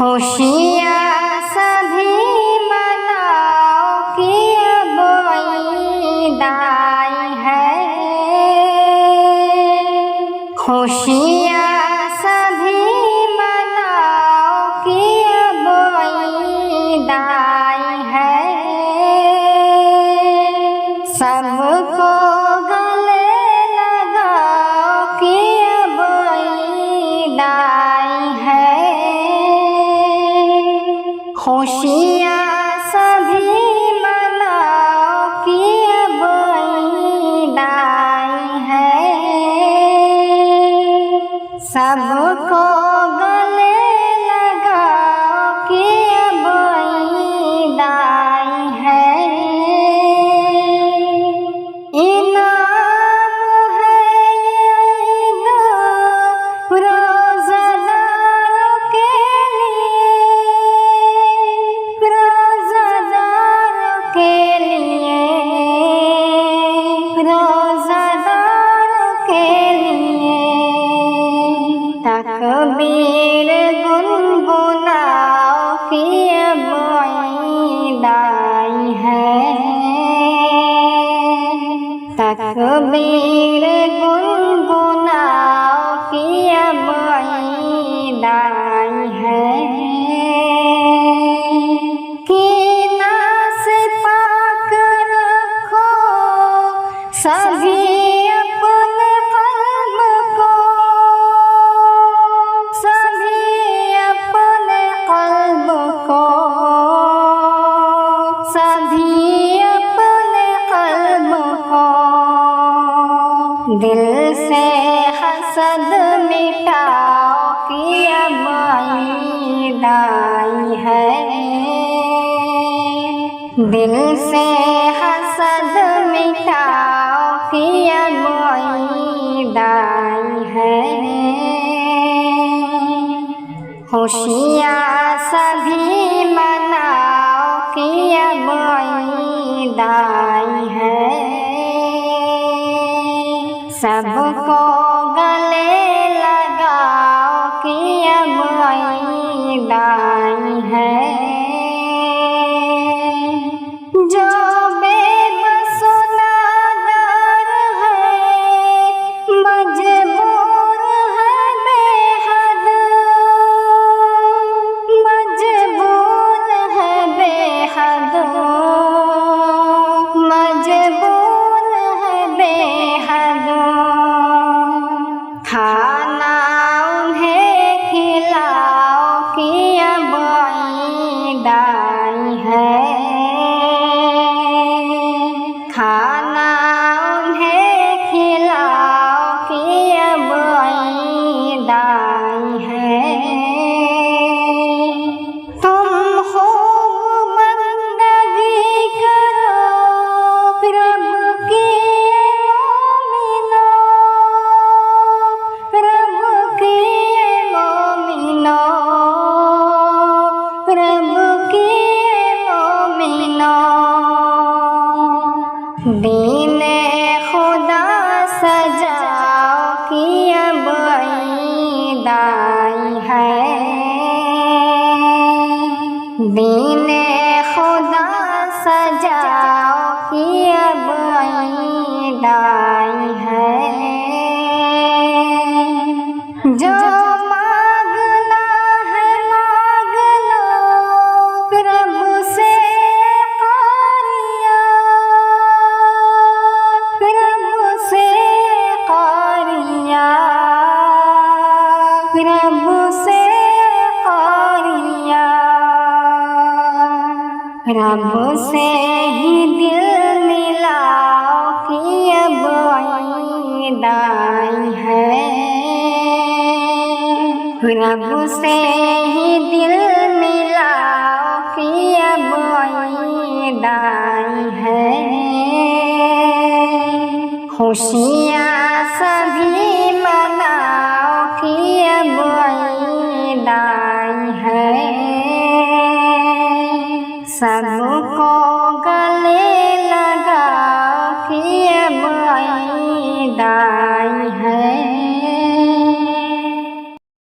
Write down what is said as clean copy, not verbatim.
खुशियाँ सभी मनाओ कि अब ईद आई है। खुशियाँ सभी मनाओ कि अब ईद आई है। सबको गले लगाओ कि अब ईद आई है। खुशियाँ सभी मनाओ कि अब ईद आई है। सबको गले लगाओ कि अब ईद आई है। इनाम है ईद रोज़ादारों के लिए, रोज़ादारों के लिए, रोज़ादारों के लिए। तकबीर गुनगुनाओ कि अब ईद आई है। तकबीर गुनगुनाओ कि अब ईद आई है। कीना से पाक रखो सभी अपने क़ल्ब को, सभी अपने क़ल्ब को, सभी अपने क़ल्ब को। दिल से हसद मिटाओ कि अब ईद आई है। दिल से हसद मिटाओ कि अब ईद आई है। खुशियाँ सभी मनाओ कि अब ईद आई है। सबको गले लगाओ कि अब ईद आई है। जो बेबस नादार है, मजबूर है बेहद, मजबूर है बेहद, मजबूर है बेहद। खाना उन्हें खिलाओ कि अब ईद आई है। खाना उन्हें खिलाओ कि अब ईद आई है। तुम खूब बंदगी करो प्रभु की मोमिनो, प्रभु की मोमिनो, प्रभु की मोमिनो। दीने खुदा सजाओ कि अब ईद आई है। दीने खुदा सजाओ कि अब ईद आई है। जो मांगना है मांग लो प्रभु से कारिया, प्रभु से कारिया, प्रभु से कारिया। रब से ही दिल मिलाओ कि अब ईद आई है। रब से ही दिल मिलाओ कि अब ईद आई है। खुशियाँ सभी मनाओ कि अब ईद आई है। सबको गले लगाओ कि अब ईद आई